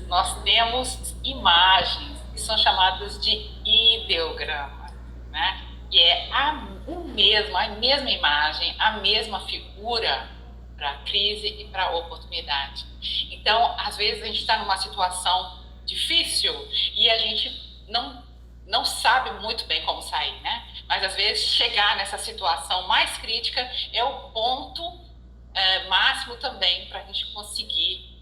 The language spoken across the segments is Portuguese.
Nós temos imagens que são chamadas de ideograma, né? E é a mesma imagem, a mesma figura para a crise e para a oportunidade. Então, às vezes a gente está numa situação difícil e a gente não sabe muito bem como sair, né? Mas às vezes chegar nessa situação mais crítica é o ponto máximo também para a gente conseguir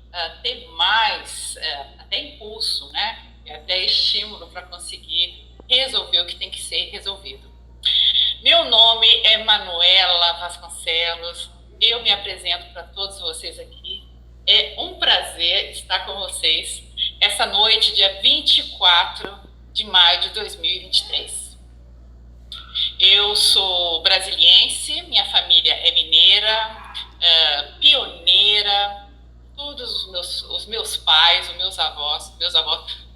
ter mais até impulso, né? E até estímulo para conseguir resolver o que tem que ser resolvido. Meu nome é Manuela Vasconcelos, eu me apresento para todos vocês aqui. É um prazer estar com vocês essa noite, dia 24 de maio de 2023. Eu sou brasiliense, minha família é mineira, pioneira. Todos os meus pais, os meus avós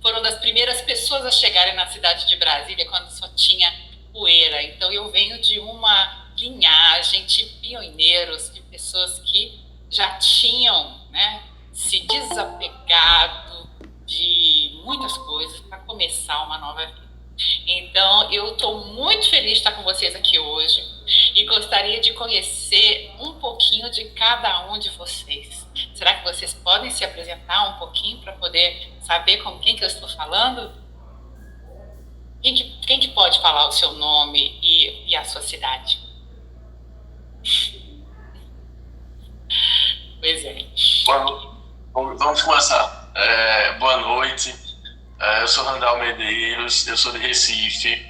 foram das primeiras pessoas a chegarem na cidade de Brasília quando só tinha poeira. Então eu venho de uma linhagem de pioneiros, de pessoas que já tinham, né, se desapegado de muitas coisas para começar uma nova vida. Então eu estou muito feliz de estar com vocês aqui hoje e gostaria de conhecer um pouquinho de cada um de vocês. Será que vocês podem se apresentar um pouquinho para poder saber com quem que eu estou falando? Quem que pode falar o seu nome e a sua cidade? Pois é. Vamos começar. Boa noite. Eu sou Randall Medeiros, eu sou de Recife,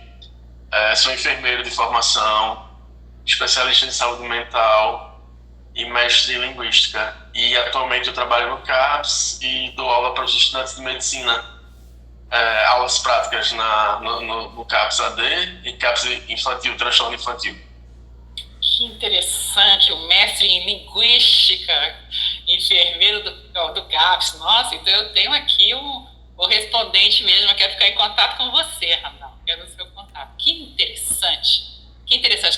sou enfermeiro de formação, especialista em saúde mental e mestre em linguística. E atualmente eu trabalho no CAPS e dou aula para os estudantes de medicina, aulas práticas no CAPS AD e CAPS infantil, transtorno infantil. Que interessante, o mestre em linguística, enfermeiro do CAPS. Nossa, então eu tenho aqui o correspondente mesmo, eu quero ficar em contato com você, Randall, quero o seu contato. Que interessante,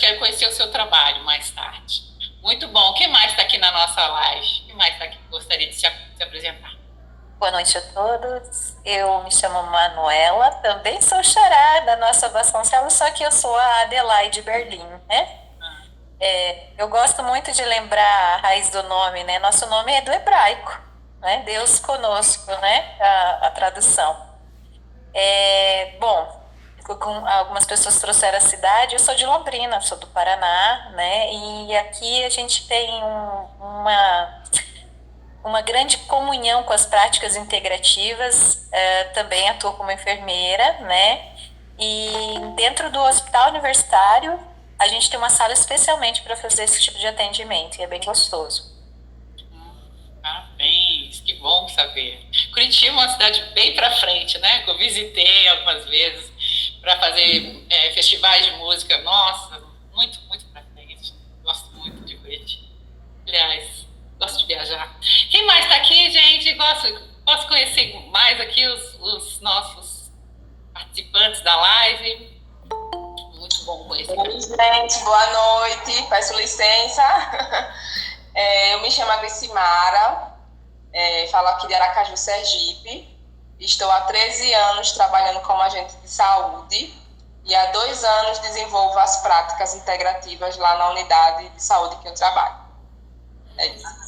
quero conhecer o seu trabalho mais tarde. Muito bom, quem mais está aqui na nossa live? Quem mais está aqui que gostaria de se apresentar? Boa noite a todos, eu me chamo Manuela, também sou xará da nossa Vasconcelos, só que eu sou a Adelaide Berlim, né? Eu gosto muito de lembrar a raiz do nome, né? Nosso nome é do hebraico, né? Deus conosco, né? A tradução. Bom, algumas pessoas trouxeram a cidade, eu sou de Londrina, sou do Paraná, né? E aqui a gente tem uma grande comunhão com as práticas integrativas, também atuo como enfermeira, né? E dentro do hospital universitário, a gente tem uma sala especialmente para fazer esse tipo de atendimento, e é bem gostoso. Parabéns, que bom saber. Curitiba é uma cidade bem para frente, né? Que eu visitei algumas vezes para fazer festivais de música. Nossa, muito, muito para frente. Gosto muito de Curitiba. Aliás, gosto de viajar. Quem mais está aqui, gente? Posso conhecer mais aqui os nossos participantes da live? Muito bom conhecer. Oi, gente, boa noite. Peço licença. Eu me chamo Agrissimara, falo aqui de Aracaju, Sergipe. Estou há 13 anos trabalhando como agente de saúde e há 2 anos desenvolvo as práticas integrativas lá na unidade de saúde que eu trabalho. É isso.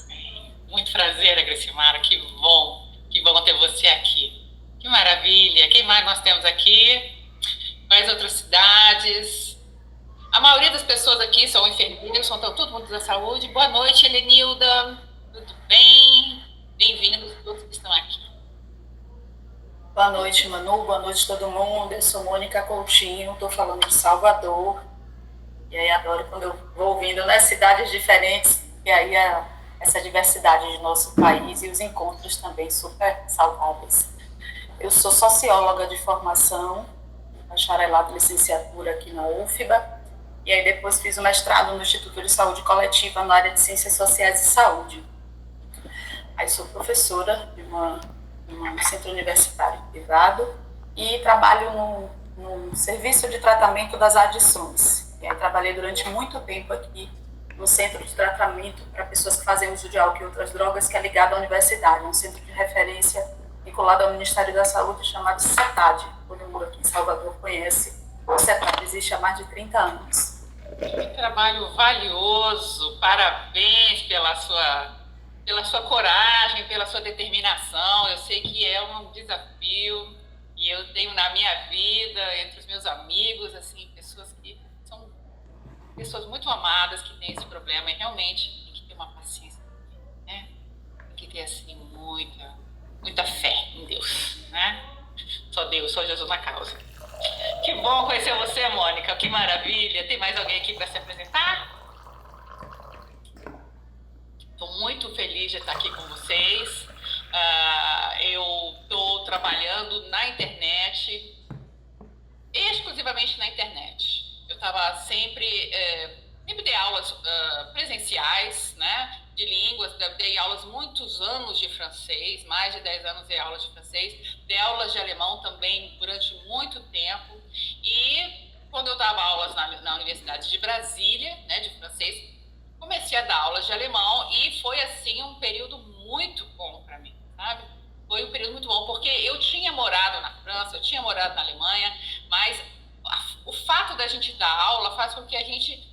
Muito prazer, Agrissimara, que bom ter você aqui. Que maravilha. Quem mais nós temos aqui? Quais outras cidades? A maioria das pessoas aqui são enfermeiros, são todo mundo da saúde. Boa noite, Helenilda. Tudo bem? Bem-vindos todos que estão aqui. Boa noite, Manu. Boa noite, todo mundo. Eu sou Mônica Coutinho, estou falando de Salvador. E aí adoro quando eu vou ouvindo, né, cidades diferentes, e aí essa diversidade de nosso país e os encontros também super saudáveis. Eu sou socióloga de formação, bacharelado e licenciatura aqui na UFBA, e aí depois fiz o mestrado no Instituto de Saúde Coletiva na área de Ciências Sociais e Saúde. Aí sou professora de um centro universitário privado e trabalho no serviço de tratamento das adições. E aí trabalhei durante muito tempo aqui no centro de tratamento para pessoas que fazem uso de álcool e outras drogas, que é ligado à universidade, é um centro de referência vinculado ao Ministério da Saúde, chamado CETAD. Todo mundo aqui em Salvador conhece. O CETAD existe há mais de 30 anos. Que trabalho valioso, parabéns pela sua coragem, pela sua determinação. Eu sei que é um desafio e eu tenho na minha vida, entre os meus amigos, assim, pessoas que são pessoas muito amadas que têm esse problema e realmente tem que ter uma paciência, né? Tem que ter, assim, muita fé em Deus, né? Só Deus, só Jesus na causa. Que bom conhecer você, Mônica, que maravilha. Tem mais alguém aqui para se apresentar? Estou muito feliz de estar aqui com vocês. Eu estou trabalhando na internet, exclusivamente na internet. Eu estava sempre dei aulas presenciais, né, de línguas, dei aulas muitos anos de francês, mais de 10 anos dei aulas de francês, dei aulas de alemão também durante muito tempo. E quando eu dava aulas na Universidade de Brasília, né, de francês, comecei a dar aulas de alemão e foi, assim, um período muito bom para mim, sabe? Foi um período muito bom, porque eu tinha morado na França, eu tinha morado na Alemanha, mas o fato da gente dar aula faz com que a gente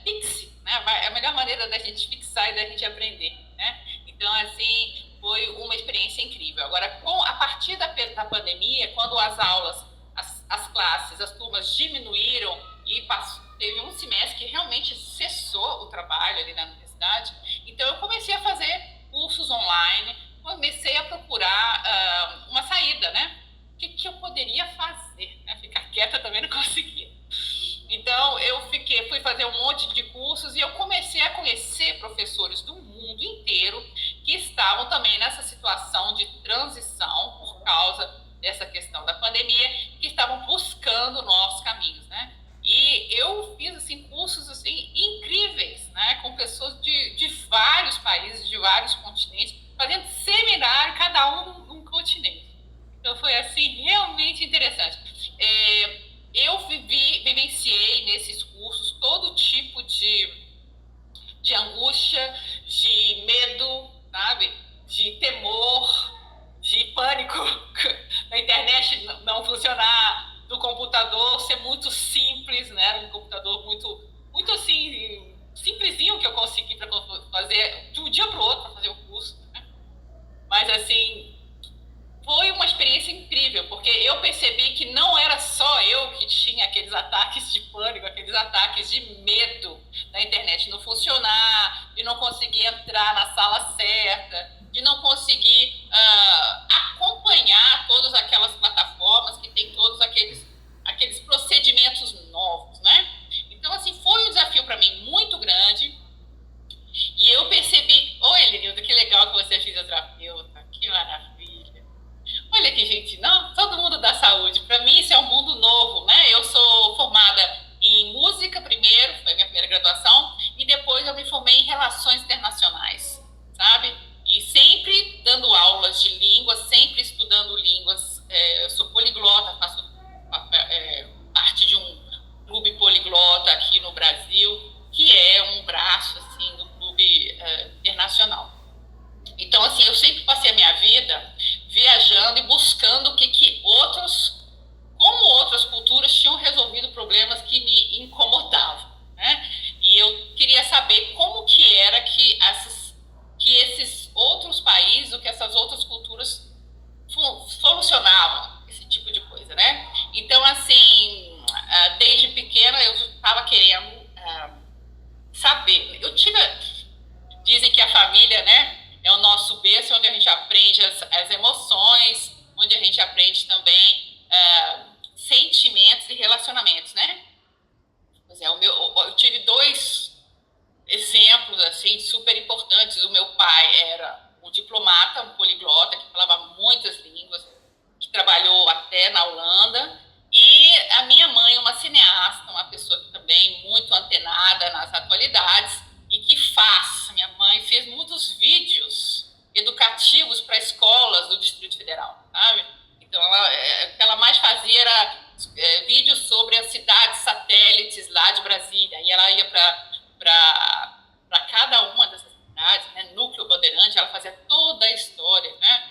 fixe, né? É a melhor maneira da gente fixar e da gente aprender, né? Então, assim, foi uma experiência incrível. Agora, a partir da pandemia, quando as aulas, as classes, as turmas diminuíram e teve um semestre que realmente cessou o trabalho ali na universidade, então eu comecei a fazer cursos online, comecei a procurar uma saída, né? O que eu poderia fazer, né? Ficar quieta também não conseguia. Então, eu fui fazer um monte de cursos e eu comecei a conhecer professores do mundo inteiro que estavam também nessa situação de transição por causa dessa questão da pandemia, que estavam buscando novos caminhos, né? E eu fiz, assim, cursos, assim, incríveis, né? Com pessoas de vários países, de vários continentes, fazendo seminário, cada um num continente. Então, foi, assim, realmente interessante. Eu vivenciei nesses cursos todo tipo de angústia, de medo, sabe? De temor, de pânico, na internet não funcionar, do computador ser muito simples, né? Um computador muito assim, simplesinho que eu consegui para fazer de um dia para o outro, para fazer o curso, né? Mas, assim, foi uma experiência incrível, porque eu percebi que não era só eu que tinha aqueles ataques de pânico, aqueles ataques de medo da internet não funcionar, de não conseguir entrar na sala certa, de não conseguir acompanhar todas aquelas plataformas que tem todos aqueles procedimentos novos, né? Então, assim, foi um desafio para mim muito grande. E eu percebi... Oi, Elenilda, que legal que você é fisioterapeuta, que maravilha. Olha aqui, gente, não, todo mundo da saúde. Para mim, isso é um mundo novo, né? Eu sou formada em música primeiro, foi a minha primeira graduação, e depois eu me formei em relações internacionais, sabe? E sempre dando aulas de línguas, sempre estudando línguas. Eu sou poliglota, faço parte de um clube poliglota aqui no Brasil, que é um braço, assim, do clube internacional. Então, assim, eu sempre passei a minha vida viajando e buscando como outras culturas tinham resolvido problemas que me incomodavam, né? E eu queria saber como que era que esses outros países, que essas outras culturas solucionavam esse tipo de coisa, né? Então, assim, desde pequena eu estava querendo saber. Dizem que a família, né, é o nosso berço, onde a gente aprende as emoções, onde a gente aprende também sentimentos e relacionamentos, né? Pois é, eu tive 2 exemplos, assim, super importantes. O meu pai era um diplomata, um poliglota, que falava muitas línguas, que trabalhou até na Holanda, e a minha mãe, uma cineasta, uma pessoa que também muito antenada nas atualidades, e que minha mãe fez muitos vídeos educativos para escolas do Distrito Federal, sabe? Então, o que ela mais fazia era vídeos sobre as cidades satélites lá de Brasília, e ela ia para cada uma dessas cidades, né, núcleo Bandeirante, ela fazia toda a história, né,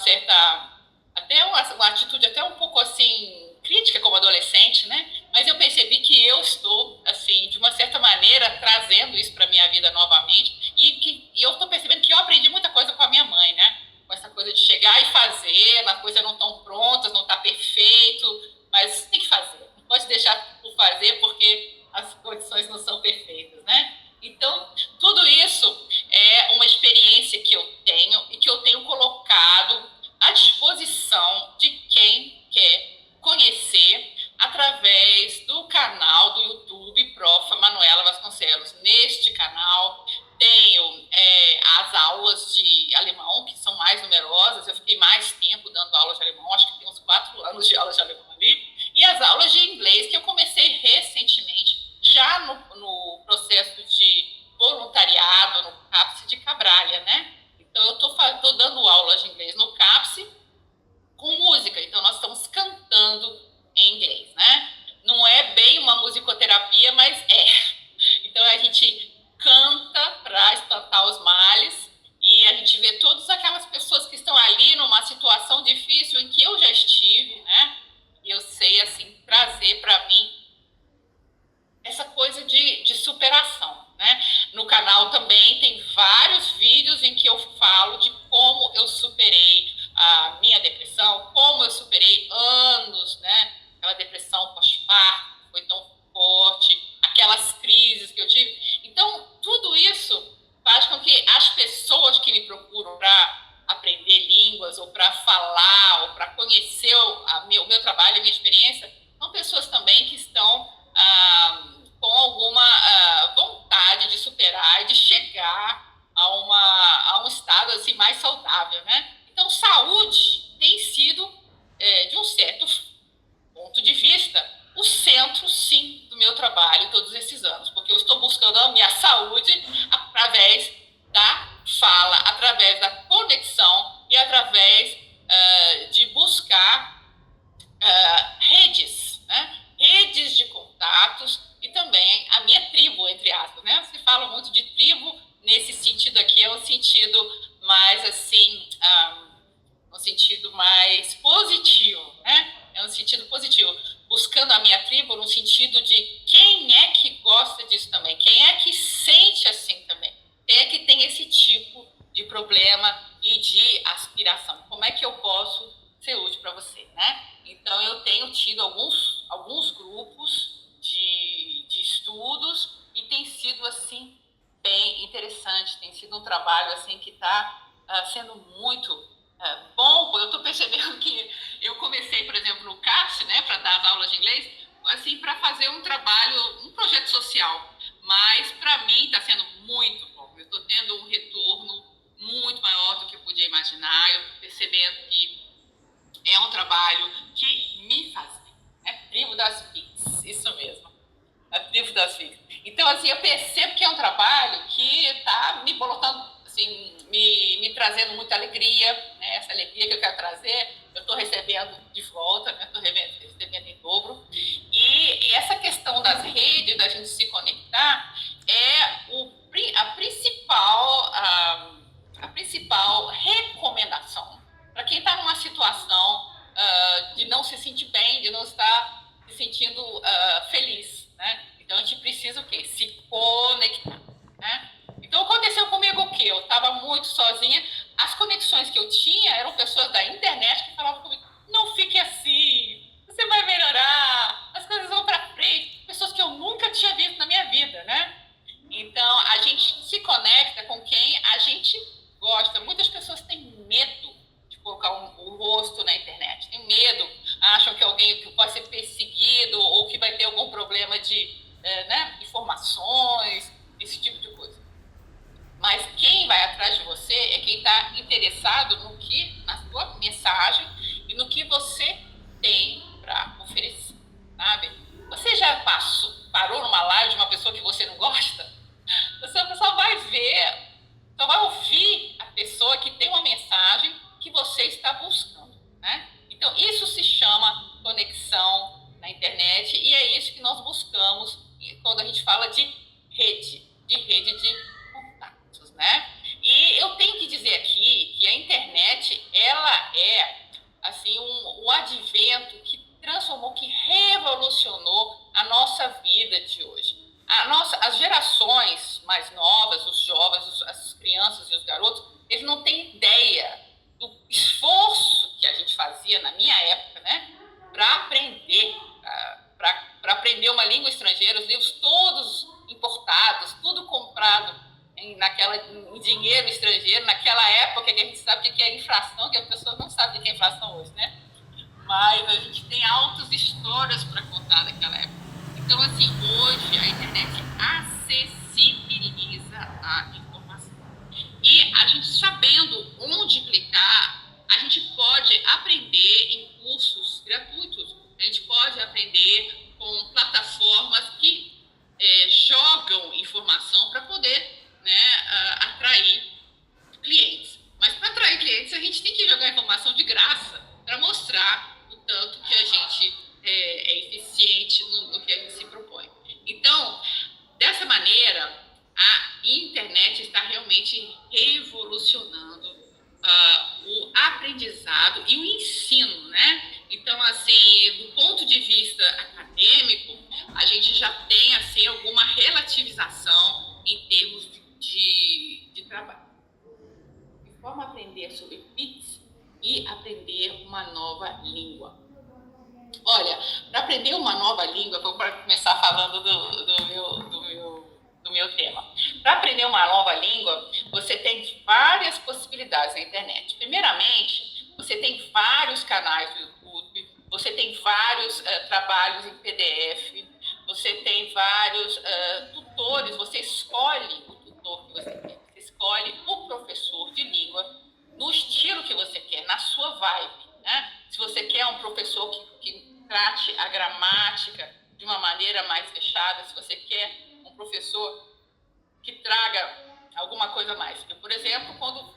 certa, até uma atitude até um pouco assim, crítica como adolescente, né? Mas eu percebi que eu estou, assim, de uma certa maneira, trazendo isso para minha vida novamente, e eu estou percebendo que eu aprendi muita coisa com a minha mãe, né? Com essa coisa de chegar e fazer, as coisas não estão prontas, não está perfeito, mas tem que fazer. Não pode deixar por fazer porque as condições não são perfeitas, né? Então, tudo isso é uma experiência que eu tenho e que eu tenho colocado à disposição de quem quer conhecer através do canal do YouTube Prof. Manuela Vasconcelos. Neste canal tenho as aulas de alemão, que são mais numerosas. Eu fiquei mais tempo dando aulas de alemão, acho que tem uns 4 anos de aulas de alemão ali. E as aulas de inglês, que eu comecei recentemente, já no processo de voluntariado no CAPS de Cabralha, né? Então, eu estou dando aulas de inglês no CAPS com música. Então, nós estamos cantando em inglês, né? Não é bem uma musicoterapia, mas é. Então, a gente canta para espantar os males e a gente vê todas aquelas pessoas que estão ali numa situação difícil em que eu já estive, né? E eu sei, assim, trazer para mim essa coisa de superação, né? No canal também tem vários vídeos em que eu falo de como eu superei a minha depressão, como eu superei anos, né? Aquela depressão pós-parto foi tão forte, aquelas crises que eu tive. Então, tudo isso faz com que as pessoas que me procuram para aprender línguas, ou para falar, ou para conhecer o meu trabalho, a minha experiência, são pessoas também que estão com alguma vontade de superar e de chegar a um estado assim, mais saudável, né? Então, saúde tem sido, de um certo ponto de vista, o centro, sim, do meu trabalho todos esses anos, porque eu estou buscando a minha saúde através da fala, através da conexão e através de buscar redes, né? Redes de contatos e também a minha tribo, entre aspas, né? Se fala muito de tribo, nesse sentido aqui é um sentido mais assim, um sentido mais positivo, né? É um sentido positivo, buscando a minha tribo no sentido de quem é que gosta disso também, quem é que sente assim também, quem é que tem esse tipo de problema e de aspiração, como é que eu posso ser útil para você, né? Então, eu tenho tido alguns grupos de estudos e tem sido, assim, bem interessante, tem sido um trabalho, assim, que está sendo muito bom. Eu estou percebendo que eu comecei, por exemplo, no CAPS, né, para dar as aulas de inglês, assim, para fazer um trabalho, um projeto social, mas para mim está sendo muito bom. Eu estou tendo um retorno muito maior do que eu podia imaginar, eu estou percebendo que é um trabalho que me faz bem, né? Tribo das Figs, isso mesmo, a tribo das Figs. Então, assim, eu percebo que é um trabalho que está me colocando, assim, me trazendo muita alegria, né? Essa alegria que eu quero trazer, eu estou recebendo de volta, né? Estou recebendo em dobro. E essa questão das redes, da gente se conectar, é a principal recomendação para quem está numa situação de não se sentir bem, de não estar se sentindo feliz, né? Então, a gente precisa o quê? Se conectar, né? Então, aconteceu comigo o quê? Eu estava muito sozinha, as conexões que eu tinha eram pessoas da internet que falavam comigo, não fique assim, você vai melhorar, as coisas vão para frente, pessoas que eu nunca tinha visto na minha vida, né? Então, a gente se conecta com quem a gente gosta. Muitas pessoas têm medo de colocar o rosto na internet, têm medo, acham que alguém que pode ser perseguido ou que vai ter algum problema de informações, esse tipo de coisa. Mas quem vai atrás de você é quem está interessado na sua mensagem e no que você tem para oferecer, sabe? Você já parou numa live de uma pessoa que você não gosta? Você só vai ver, só vai ouvir a pessoa que tem uma mensagem que você está buscando, né? Então, isso se chama conexão na internet e é isso que nós buscamos quando a gente fala de rede de contatos, né? E E eu tenho que dizer aqui que a internet, ela é assim, um advento que transformou, que revolucionou a nossa vida de hoje. As gerações mais novas, os jovens, as crianças e os garotos, eles não têm ideia do esforço que a gente fazia na minha época, né, para aprender uma língua estrangeira, os livros todos importados, tudo comprado em dinheiro estrangeiro, naquela época que a gente sabe o que é inflação, que as pessoas não sabem o que é inflação hoje, né? Mas a gente tem altas histórias para contar daquela época. Então, assim, hoje a internet acessibiliza a informação. E a gente sabendo onde clicar, a gente pode aprender em cursos gratuitos. A gente pode aprender com plataformas que jogam informação para poder, né, atrair clientes. Mas para atrair clientes, a gente tem que jogar informação de graça para mostrar o tanto que a gente é eficiente no que a gente se propõe. Então, dessa maneira, a internet está realmente revolucionando o aprendizado e o ensino, né? Então, assim, do ponto de vista acadêmico, a gente já tem, assim, alguma relativização em termos de trabalho. De forma a aprender sobre PIX e aprender uma nova língua. Olha, para aprender uma nova língua, vou começar falando do meu tema. Para aprender uma nova língua, você tem várias possibilidades na internet. Primeiramente, você tem vários canais do YouTube, você tem vários trabalhos em PDF, você tem vários tutores, você escolhe o tutor que você quer, você escolhe o professor de língua no estilo que você quer, na sua vibe, né? Se você quer um professor que trate a gramática de uma maneira mais fechada, se você quer um professor que traga alguma coisa a mais. Eu, por exemplo, quando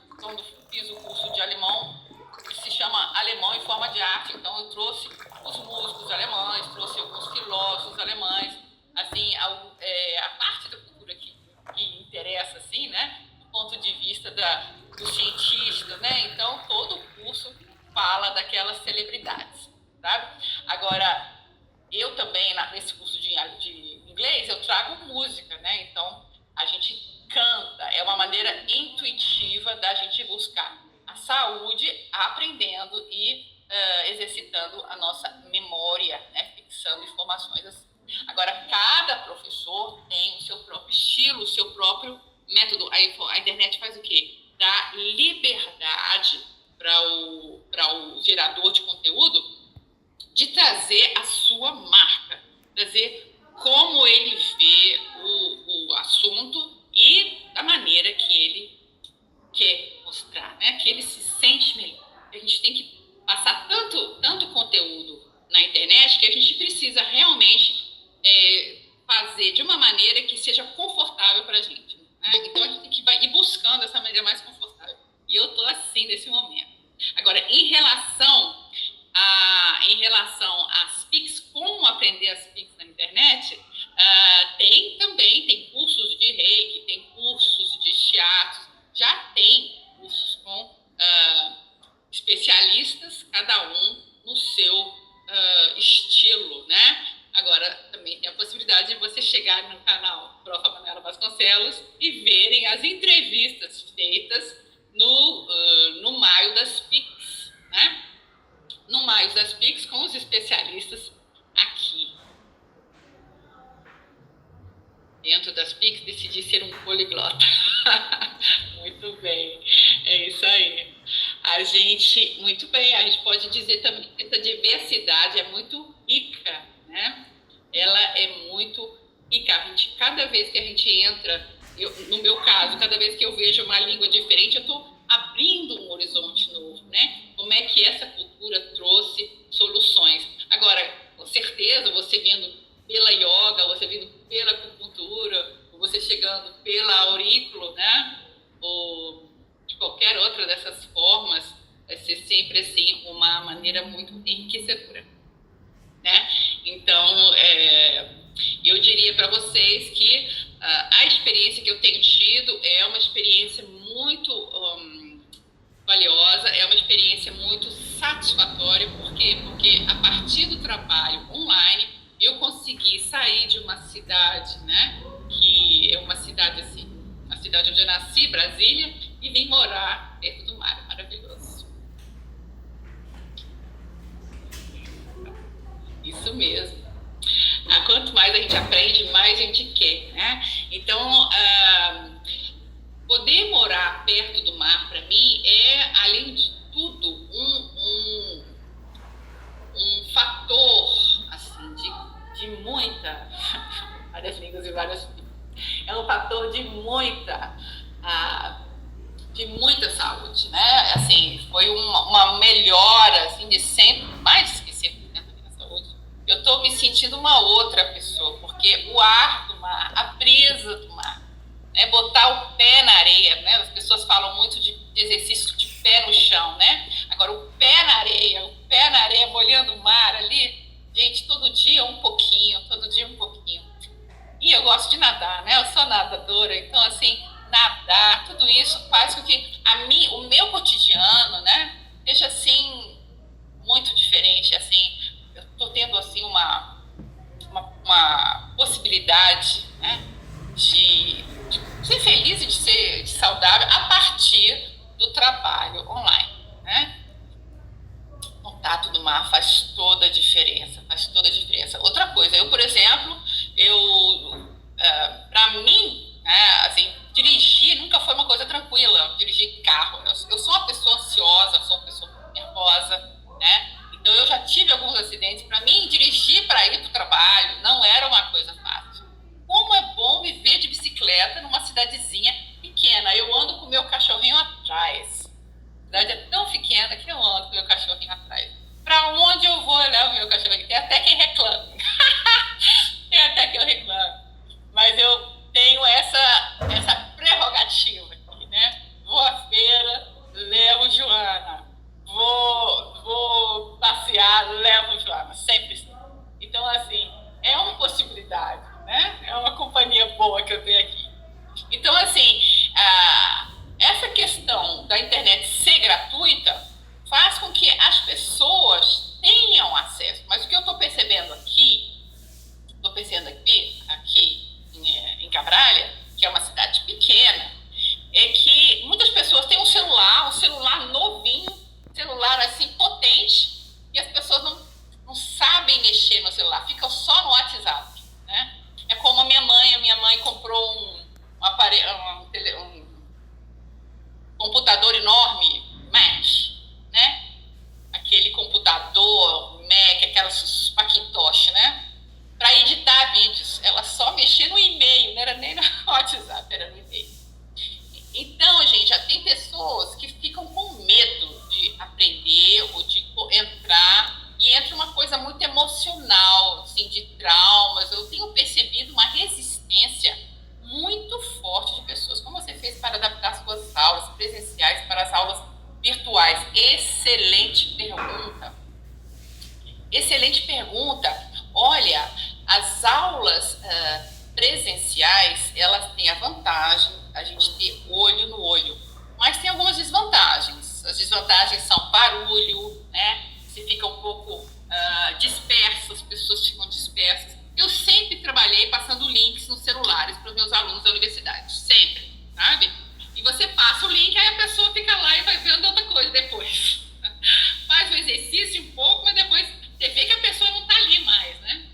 fiz o curso de alemão, que se chama Alemão em Forma de Arte, então eu trouxe os músicos alemães, trouxe alguns filósofos alemães, assim, a parte da cultura que interessa, assim, né, do ponto de vista do cientista, né, então todo o curso fala daquelas celebridades, sabe? Agora, eu também, nesse curso de inglês, eu trago música, né, então a gente canta, é uma maneira intuitiva da gente buscar a saúde, aprendendo e exercitando a nossa memória, né, fixando informações assim. Agora, cada professor tem o seu próprio estilo, o seu próprio método. A internet faz o quê? Dá liberdade para o gerador de conteúdo de trazer a sua marca, trazer como ele vê o assunto e da maneira que ele quer mostrar, né? Que ele se sente melhor. A gente tem que passar tanto conteúdo na internet que a gente precisa realmente fazer de uma maneira que seja confortável para a gente, né? Então a gente tem que ir buscando essa maneira mais confortável. E eu estou assim nesse momento. Agora, em relação às PICs, como aprender as PICs na internet, tem cursos de reiki, tem cursos de shiatsu, já tem cursos com especialistas, cada um no seu estilo, né? Agora, também tem a possibilidade de você chegar no canal Prof. Manuela Vasconcelos e verem as entrevistas feitas no Maio das PICs, né? No Maio das PICs com os especialistas aqui. Dentro das PICs, decidi ser um poliglota. Muito bem, é isso aí. A gente pode dizer também que essa diversidade é muito rica, né? Ela é muito rica. Cada vez que a gente entra, no meu caso, cada vez que eu vejo uma língua diferente, eu estou abrindo um horizonte novo, né? Como é que essa cultura trouxe soluções. Agora, com certeza, você vindo pela yoga, você vindo pela acupuntura, você chegando pela aurículo, né? Ou de qualquer outra dessas formas, vai ser sempre assim uma maneira muito enriquecedora, né? Então, Eu diria para vocês que a experiência que eu tenho tido é uma experiência muito valiosa, é uma experiência muito satisfatória. Por quê? Porque a partir do trabalho online, eu consegui sair de uma cidade, né, que é uma cidade assim, a cidade onde eu nasci, Brasília, e vim morar perto do mar. Maravilhoso. Isso mesmo. Quanto mais a gente aprende, mais a gente quer, né? Então, poder morar perto do mar, para mim, é, além de tudo, um fator, assim, de muita... várias línguas e várias... É um fator de muita saúde, né? Assim, foi uma melhora, assim, de 100, mais que 100% da minha saúde. Eu estou me sentindo uma outra pessoa, porque o ar do mar, a brisa do mar, né, botar o pé na areia, né? As pessoas falam muito de exercício de pé no chão, né? Agora, o pé na areia molhando o mar ali, gente, todo dia um pouquinho. E eu gosto de nadar, né? Eu sou nadadora, então, assim, nadar, tudo isso faz com que o meu cotidiano, né, seja, assim, muito diferente, assim. Eu estou tendo, assim, uma possibilidade, né, de ser feliz e de ser saudável a partir do trabalho online, né? O contato do mar faz toda a diferença, Outra coisa, eu, por exemplo, para mim, né, assim, dirigir nunca foi uma coisa tranquila, dirigir carro. Eu sou uma pessoa ansiosa, eu sou uma pessoa nervosa, né? Então, eu já tive alguns acidentes. Para mim, dirigir para ir para o trabalho não era uma coisa fácil. Como é bom viver de bicicleta numa cidadezinha pequena. Eu ando com o meu cachorrinho atrás. A cidade é tão pequena que eu ando com o meu cachorrinho atrás. Para onde eu vou, eu levo o meu cachorrinho. Tem até quem reclame. Mas eu tenho essa prerrogativa aqui, né? Vou à feira, levo Joana. Vou passear, levo Joana. Sempre assim. Então, assim, é uma possibilidade, né? É uma companhia boa que eu tenho aqui. Então, assim, essa questão da internet ser gratuita faz com que as pessoas tenham acesso. Mas o que eu estou percebendo aqui em Cabralha, que é uma cidade pequena, é que muitas pessoas têm um celular novinho, celular assim potente, e as pessoas não sabem mexer no celular, ficam só no WhatsApp, né? É como a minha mãe comprou um computador enorme, Mac, né? Aquele computador Mac, aquelas Macintosh, né? Para editar vídeos. Ela só mexia no e-mail, não era nem no WhatsApp, era no e-mail. Então, gente, já tem pessoas que ficam com medo de aprender ou de entrar, e entra uma coisa muito emocional, assim, de traumas. Eu tenho percebido uma resistência muito forte de pessoas. Como você fez para adaptar suas aulas presenciais para as aulas virtuais? Excelente pergunta. Olha, as aulas presenciais, elas têm a vantagem a gente ter olho no olho, mas tem algumas desvantagens. As desvantagens são barulho, né? Você fica um pouco disperso, as pessoas ficam dispersas. Eu sempre trabalhei passando links nos celulares para os meus alunos da universidade, sempre, sabe? E você passa o link, aí a pessoa fica lá e vai vendo outra coisa depois. Faz o exercício um pouco, mas depois você vê que a pessoa não está ali mais, né?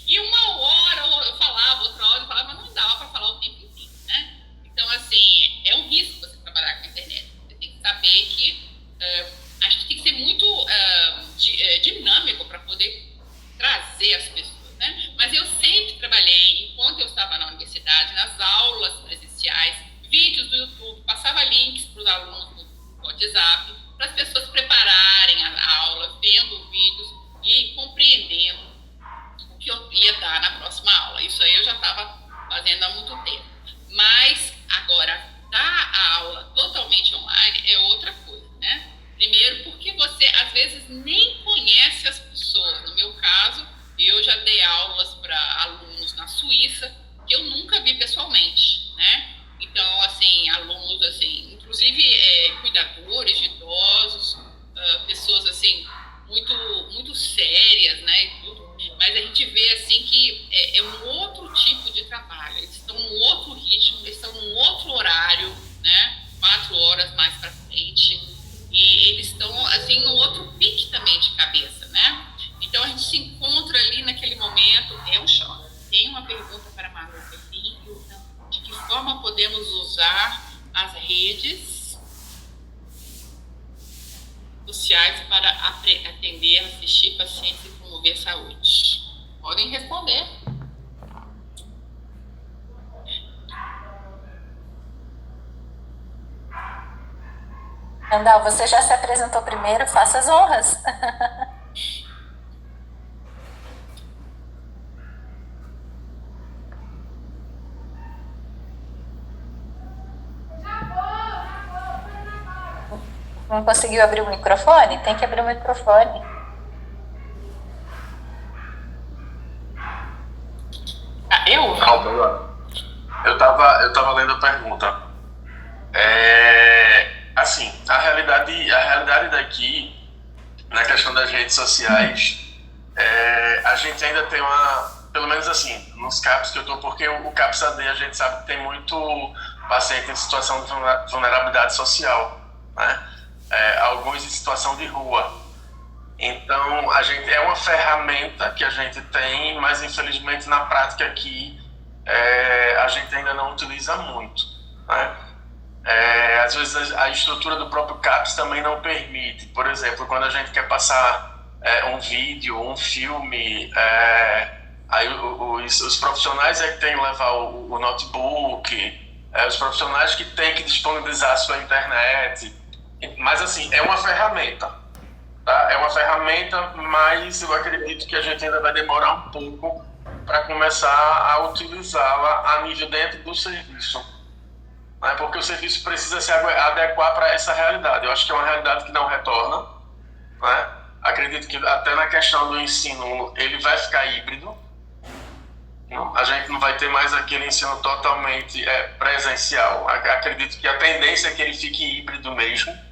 E uma hora eu falava, outra hora eu falava, mas não dava para falar o tempo inteiro, né? Então, assim, é um risco você trabalhar com a internet. Você tem que saber que a gente tem que ser muito dinâmico para poder trazer as pessoas, né? Mas eu sempre trabalhei, enquanto eu estava na universidade, nas aulas presenciais, vídeos do YouTube, passava links para os alunos no WhatsApp, inclusive cuidadores de idosos, pessoas assim muito sérias, né, e tudo. Mas a gente vê assim que é um outro tipo de trabalho. Eles estão num outro ritmo, eles estão num outro horário, né, 4 horas mais para frente, e eles estão assim num outro pique também de cabeça, né? Então a gente se encontra ali naquele momento, é um choque. Tem uma pergunta para a Manu Pelinho, de que forma podemos usar as redes sociais para atender, assistir pacientes e promover saúde? Podem responder. Randall, você já se apresentou primeiro, faça as honras. Não conseguiu abrir o microfone? Tem que abrir o microfone. Eu tava lendo a pergunta. Assim, a realidade daqui, na questão das redes sociais, a gente ainda tem pelo menos assim, nos CAPs que eu tô, porque o CAPS AD a gente sabe que tem muito paciente em situação de vulnerabilidade social, né? Alguns em situação de rua. Então, é uma ferramenta que a gente tem, mas infelizmente na prática aqui a gente ainda não utiliza muito, né? Às vezes a estrutura do próprio CAPS também não permite. Por exemplo, quando a gente quer passar um vídeo, um filme, aí os profissionais que têm que levar o notebook, os profissionais que têm que disponibilizar a sua internet. Mas assim, é uma ferramenta, tá? É uma ferramenta, mas eu acredito que a gente ainda vai demorar um pouco para começar a utilizá-la a nível dentro do serviço, né? Porque o serviço precisa se adequar para essa realidade. Eu acho que é uma realidade que não retorna, né? Acredito que até na questão do ensino ele vai ficar híbrido. A gente não vai ter mais aquele ensino totalmente presencial. Acredito que a tendência é que ele fique híbrido mesmo.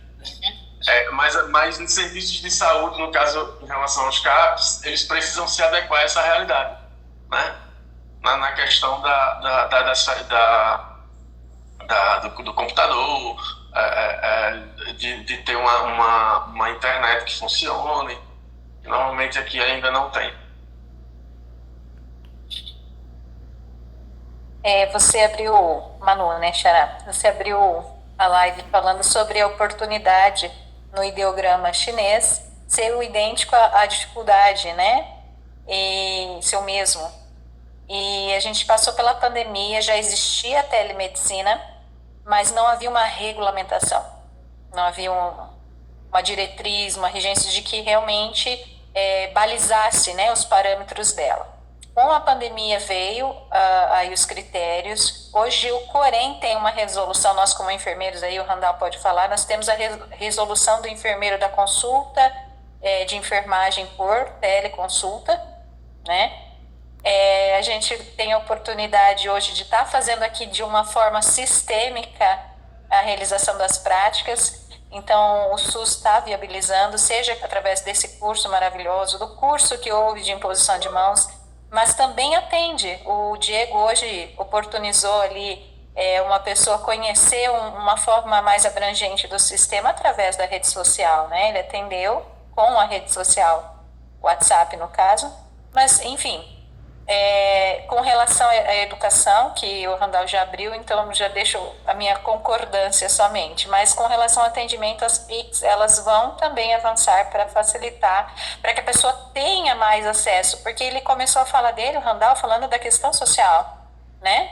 Mas nos serviços de saúde, no caso em relação aos CAPs, eles precisam se adequar a essa realidade, né? Na questão do computador, de ter uma internet que funcione, que normalmente aqui ainda não tem. Você abriu, Manu, né, Xará? Você abriu a live falando sobre a oportunidade no ideograma chinês ser o idêntico à dificuldade, né? E ser o mesmo. E a gente passou pela pandemia, já existia a telemedicina, mas não havia uma regulamentação, não havia uma diretriz, uma regência de que realmente balizasse, né, os parâmetros dela. Com a pandemia veio aí os critérios. Hoje o Corém tem uma resolução, nós como enfermeiros, aí o Randall pode falar, nós temos a resolução do enfermeiro da consulta de enfermagem por teleconsulta, né? A gente tem a oportunidade hoje de estar fazendo aqui de uma forma sistêmica a realização das práticas. Então, o SUS está viabilizando, seja através desse curso maravilhoso, do curso que houve de imposição de mãos, mas também atende. O Diego hoje oportunizou ali uma pessoa conhecer uma forma mais abrangente do sistema através da rede social, né? Ele atendeu com a rede social, WhatsApp no caso, mas enfim, com relação à educação, que o Randall já abriu, então já deixo a minha concordância somente, mas com relação ao atendimento, as PICs, elas vão também avançar para facilitar, para que a pessoa tenha mais acesso, porque ele começou a falar dele, o Randall, falando da questão social, né?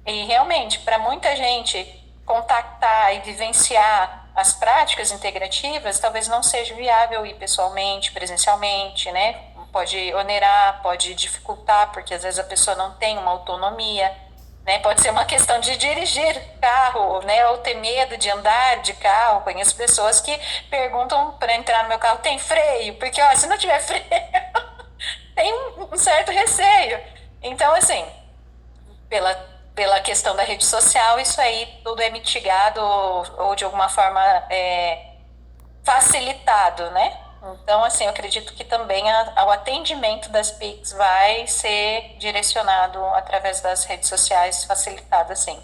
E realmente, para muita gente contactar e vivenciar as práticas integrativas, talvez não seja viável ir pessoalmente, presencialmente, né? Pode onerar, pode dificultar, porque às vezes a pessoa não tem uma autonomia, né? Pode ser uma questão de dirigir carro, né? Ou ter medo de andar de carro. Conheço pessoas que perguntam para entrar no meu carro, tem freio? Porque, se não tiver freio, tem um certo receio. Então, assim, pela pela questão da rede social, isso aí tudo é mitigado ou de alguma forma facilitado, né? Então, assim, eu acredito que também o atendimento das PICs vai ser direcionado através das redes sociais, facilitado, assim.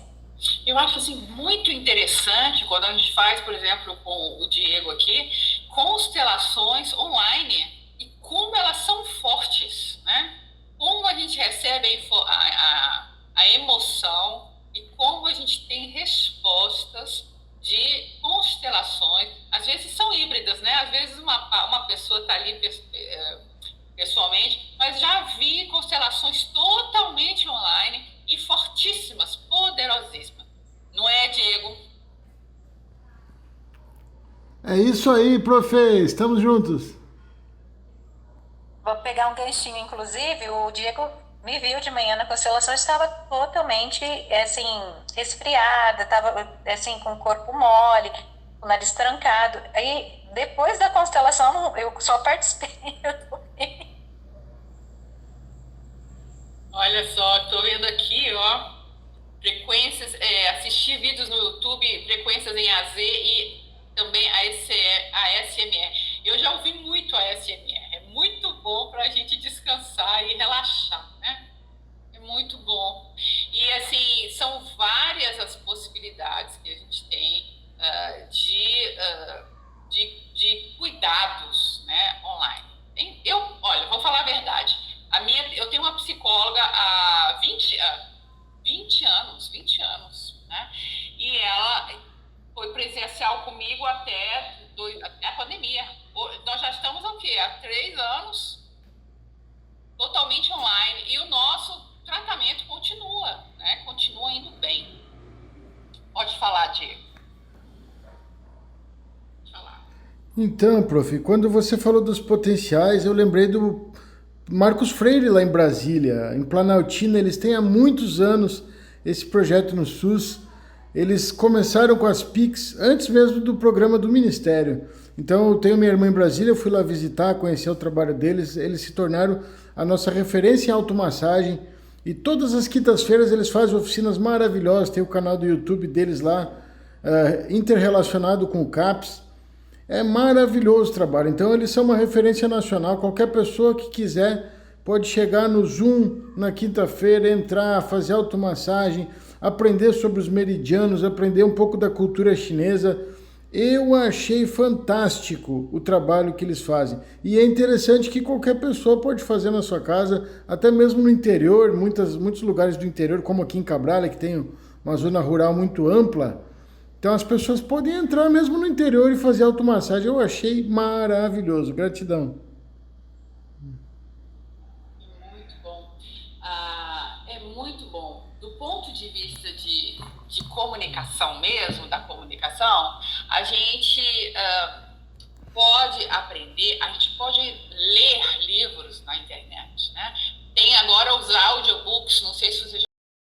Eu acho, assim, muito interessante quando a gente faz, por exemplo, com o Diego aqui, constelações online e como elas são fortes, né? Como a gente recebe a emoção e como a gente tem respostas de constelações, às vezes são híbridas, né? Às vezes uma pessoa está ali pessoalmente, mas já vi constelações totalmente online e fortíssimas, poderosíssimas. Não é, Diego? É isso aí, prof. Estamos juntos. Vou pegar um ganchinho, inclusive, o Diego me viu de manhã na constelação, estava totalmente, assim, resfriada, estava, assim, com o corpo mole, com o nariz trancado. Aí, depois da constelação, eu só participei, eu tô bem. Olha só, estou vendo aqui, ó, frequências, assistir vídeos no YouTube, frequências em AZ e também a ASMR. Eu já ouvi muito a ASMR, é muito bom para a gente descansar e relaxar, né? É muito bom. E, assim, são várias as possibilidades que a gente tem de cuidados, né, online. Olha, vou falar a verdade. Eu tenho uma psicóloga há 20 anos, né? E ela foi presencial comigo até a pandemia. Nós já estamos o quê? Há 3 anos totalmente online. E o nosso tratamento continua, né? Continua indo bem. Pode falar, Diego. Pode falar. Então, prof, quando você falou dos potenciais, eu lembrei do Marcos Freire lá em Brasília. Em Planaltina, eles têm há muitos anos esse projeto no SUS. Eles começaram com as PICs antes mesmo do programa do Ministério. Então, eu tenho minha irmã em Brasília, eu fui lá visitar, conhecer o trabalho deles. Eles se tornaram a nossa referência em automassagem. E todas as quintas-feiras eles fazem oficinas maravilhosas. Tem o canal do YouTube deles lá, interrelacionado com o CAPS. É maravilhoso o trabalho. Então, eles são uma referência nacional. Qualquer pessoa que quiser pode chegar no Zoom na quinta-feira, entrar, fazer automassagem, aprender sobre os meridianos, aprender um pouco da cultura chinesa. Eu achei fantástico o trabalho que eles fazem. E é interessante que qualquer pessoa pode fazer na sua casa, até mesmo no interior, muitos lugares do interior, como aqui em Cabralha, que tem uma zona rural muito ampla. Então as pessoas podem entrar mesmo no interior e fazer automassagem. Eu achei maravilhoso. Gratidão. Muito bom. É muito bom. Do ponto de vista de comunicação mesmo, da comunicação, a gente pode aprender, a gente pode ler livros na internet, né? Tem agora os audiobooks, não sei se você já